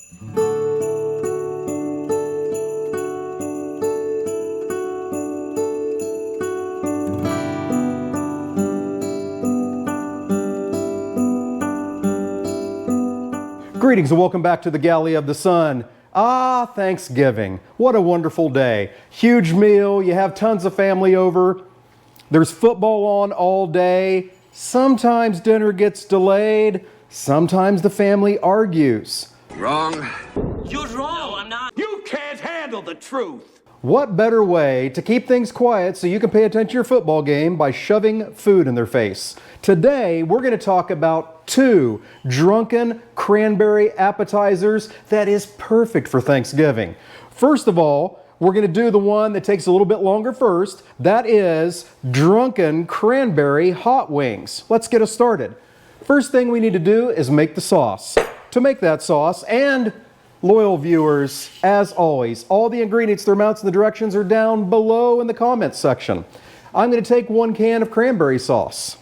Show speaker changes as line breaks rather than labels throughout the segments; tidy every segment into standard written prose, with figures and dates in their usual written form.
Greetings and welcome back to the Galley of the Sun. Ah, Thanksgiving. What a wonderful day. Huge meal, you have tons of family over. There's football on all day. Sometimes dinner gets delayed. Sometimes the family argues.
Wrong.
You're wrong. No, I'm not.
You can't handle the truth.
What better way to keep things quiet so you can pay attention to your football game by shoving food in their face? Today, we're going to talk about 2 drunken cranberry appetizers that is perfect for Thanksgiving. First of all, we're going to do the one that takes a little bit longer first. That is drunken cranberry hot wings. Let's get us started. First thing we need to do is make the sauce. To make that sauce, and loyal viewers, as always, all the ingredients, their amounts, and the directions are down below in the comments section. I'm going to take 1 can of cranberry sauce.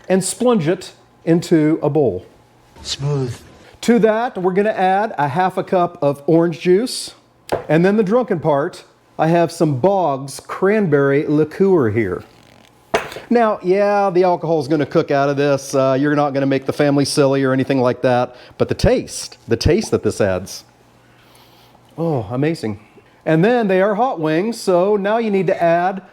And splunge it into a bowl.
Smooth.
To that, we're going to add a ½ a cup of orange juice. And then the drunken part, I have some Boggs cranberry liqueur here. Now, yeah, the alcohol is going to cook out of this. You're not going to make the family silly or anything like that. But the taste that this adds. Oh, amazing. And then they are hot wings, so now you need to add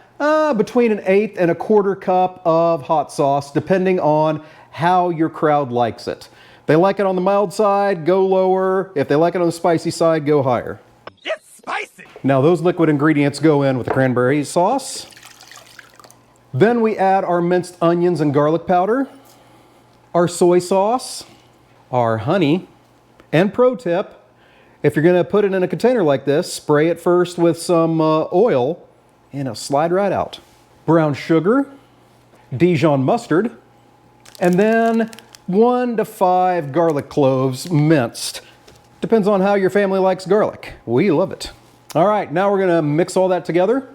between 1/8 and 1/4 cup of hot sauce, depending on how your crowd likes it. If they like it on the mild side, go lower. If they like it on the spicy side, go higher.
It's spicy.
Now those liquid ingredients go in with the cranberry sauce. Then we add our minced onions and garlic powder, our soy sauce, our honey, and pro tip, if you're going to put it in a container like this, spray it first with some oil and it'll slide right out. Brown sugar, Dijon mustard, and then 1 to 5 garlic cloves minced. Depends on how your family likes garlic. We love it. All right, now we're gonna mix all that together.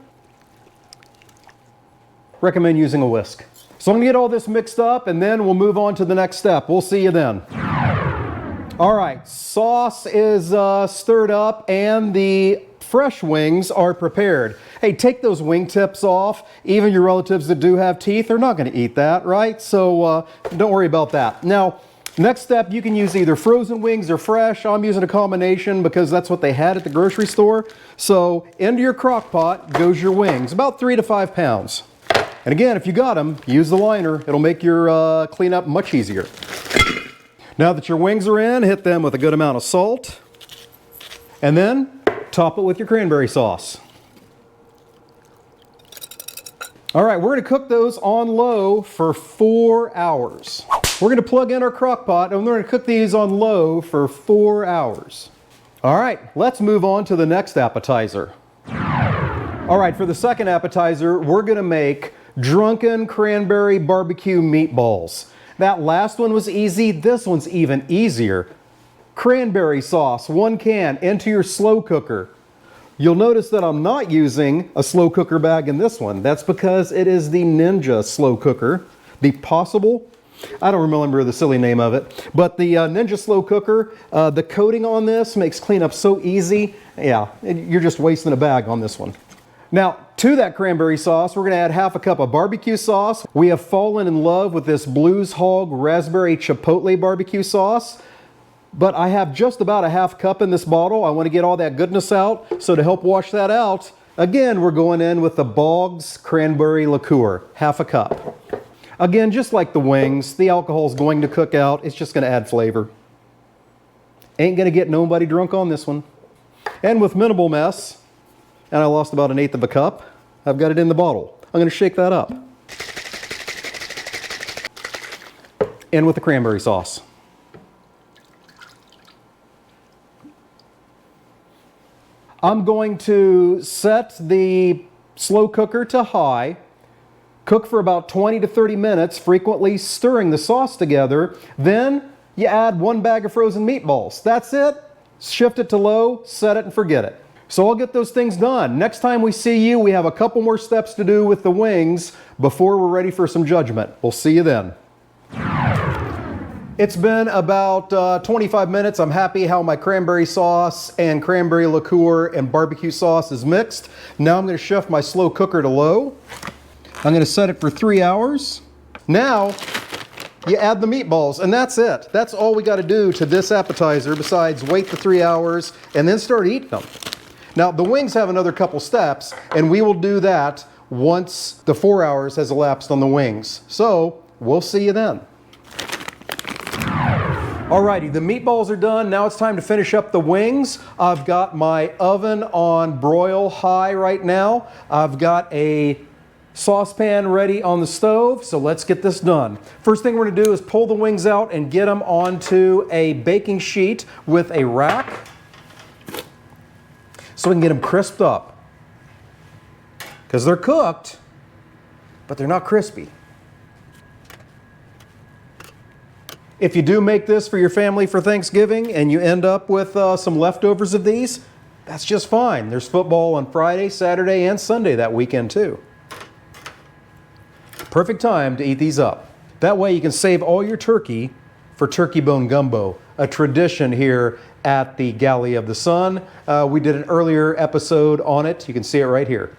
Recommend using a whisk. So I'm gonna get all this mixed up and then we'll move on to the next step. We'll see you then. All right, sauce is stirred up and the fresh wings are prepared. Hey, take those wing tips off. Even your relatives that do have teeth are not going to eat that, right? So don't worry about that. Now, next step, you can use either frozen wings or fresh. I'm using a combination because that's what they had at the grocery store. So into your crock pot goes your wings, about 3 to 5 pounds. And again, if you got them, use the liner. It'll make your cleanup much easier. Now that your wings are in, hit them with a good amount of salt. And then top it with your cranberry sauce. All right, we're going to cook those on low for 4 hours. We're going to plug in our crock pot and we're going to cook these on low for 4 hours. All right, let's move on to the next appetizer. All right, for the second appetizer, we're going to make drunken cranberry BBQ meatballs. That last one was easy. This one's even easier. Cranberry sauce, 1 can, into your slow cooker. You'll notice that I'm not using a slow cooker bag in this one. That's because it is the Ninja slow cooker, the Possible. I don't remember the silly name of it, but the Ninja slow cooker, the coating on this makes cleanup so easy. Yeah, you're just wasting a bag on this one. Now, to that cranberry sauce, we're going to add ½ a cup of barbecue sauce. We have fallen in love with this Blues Hog Raspberry Chipotle barbecue sauce. But I have just about a ½ cup in this bottle. I want to get all that goodness out. So to help wash that out, again, we're going in with the Boggs cranberry liqueur, ½ a cup. Again, just like the wings, the alcohol is going to cook out. It's just going to add flavor. Ain't going to get nobody drunk on this one. And with minimal mess, and I lost about 1/8 of a cup, I've got it in the bottle. I'm going to shake that up. And with the cranberry sauce. I'm going to set the slow cooker to high, cook for about 20 to 30 minutes, frequently stirring the sauce together. Then you add 1 bag of frozen meatballs. That's it. Shift it to low, set it and forget it. So I'll get those things done. Next time we see you, we have a couple more steps to do with the wings before we're ready for some judgment. We'll see you then. It's been about 25 minutes. I'm happy how my cranberry sauce and cranberry liqueur and barbecue sauce is mixed. Now I'm going to shift my slow cooker to low. I'm going to set it for 3 hours. Now you add the meatballs, and that's it. That's all we got to do to this appetizer besides wait the 3 hours and then start eating them. Now the wings have another couple steps, and we will do that once the 4 hours has elapsed on the wings. So we'll see you then. Alrighty, the meatballs are done. Now it's time to finish up the wings. I've got my oven on broil high right now. I've got a saucepan ready on the stove, so let's get this done. First thing we're going to do is pull the wings out and get them onto a baking sheet with a rack so we can get them crisped up. Because they're cooked, but they're not crispy. If you do make this for your family for Thanksgiving and you end up with some leftovers of these, that's just fine. There's football on Friday, Saturday, and Sunday that weekend too. Perfect time to eat these up. That way you can save all your turkey for turkey bone gumbo, a tradition here at the Galley of the Sun. We did an earlier episode on it. You can see it right here.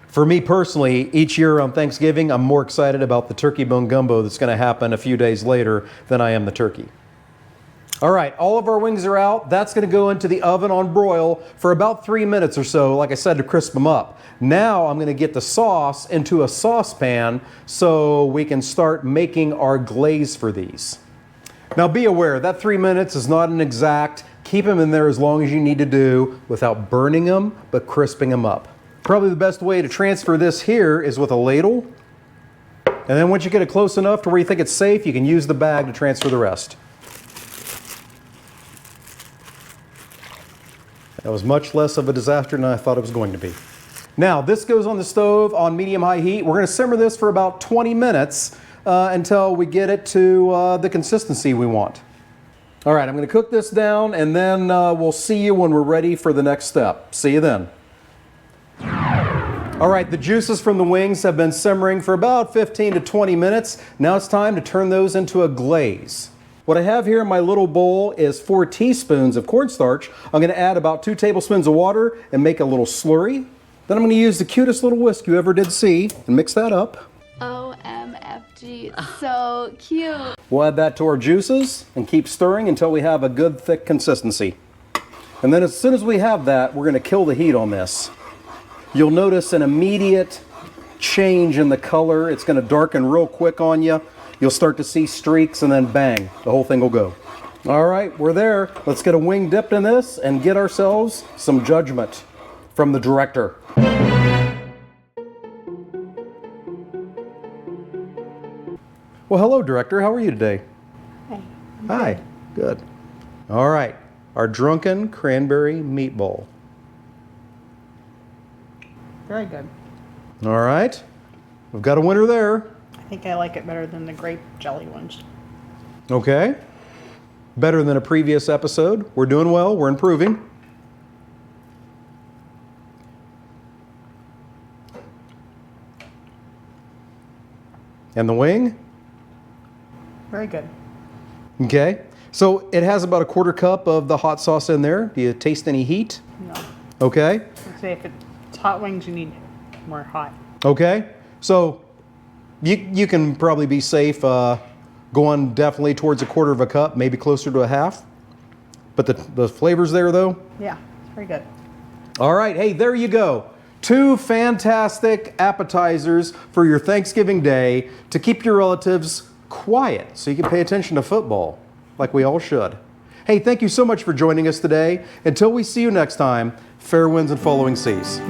For me personally, each year on Thanksgiving, I'm more excited about the turkey bone gumbo that's going to happen a few days later than I am the turkey. All right, all of our wings are out. That's going to go into the oven on broil for about 3 minutes or so, like I said, to crisp them up. Now I'm going to get the sauce into a saucepan so we can start making our glaze for these. Now be aware, that 3 minutes is not an exact. Keep them in there as long as you need to do without burning them, but crisping them up. Probably the best way to transfer this here is with a ladle. And then once you get it close enough to where you think it's safe, you can use the bag to transfer the rest. That was much less of a disaster than I thought it was going to be. Now, this goes on the stove on medium-high heat. We're going to simmer this for about 20 minutes until we get it to the consistency we want. All right, I'm going to cook this down, and then we'll see you when we're ready for the next step. See you then. All right, the juices from the wings have been simmering for about 15 to 20 minutes. Now it's time to turn those into a glaze. What I have here in my little bowl is 4 teaspoons of cornstarch. I'm going to add about 2 tablespoons of water and make a little slurry. Then I'm going to use the cutest little whisk you ever did see and mix that up.
OMFG, so cute.
We'll add that to our juices and keep stirring until we have a good thick consistency. And then as soon as we have that, we're going to kill the heat on this. You'll notice an immediate change in the color. It's going to darken real quick on you. You'll start to see streaks and then bang, the whole thing will go. All right, we're there. Let's get a wing dipped in this and get ourselves some judgment from the director. Well, hello, director. How are you today?
Hi.
Hi. Good. All right, our drunken cranberry meatball.
Very good.
All right, we've got a winner there.
I think I like it better than the grape jelly ones.
Okay, better than a previous episode. We're doing well, we're improving. And the wing?
Very good.
Okay, so it has about a 1/4 cup of the hot sauce in there. Do you taste any heat?
No.
Okay.
I'd say if it's hot wings, you need more hot.
Okay, so you can probably be safe going definitely towards a 1/4 cup, maybe closer to a half. But the flavor's there though?
Yeah, it's very good.
All right, hey, there you go. 2 fantastic appetizers for your Thanksgiving day to keep your relatives quiet so you can pay attention to football like we all should. Hey, thank you so much for joining us today. Until we see you next time, fair winds and following seas.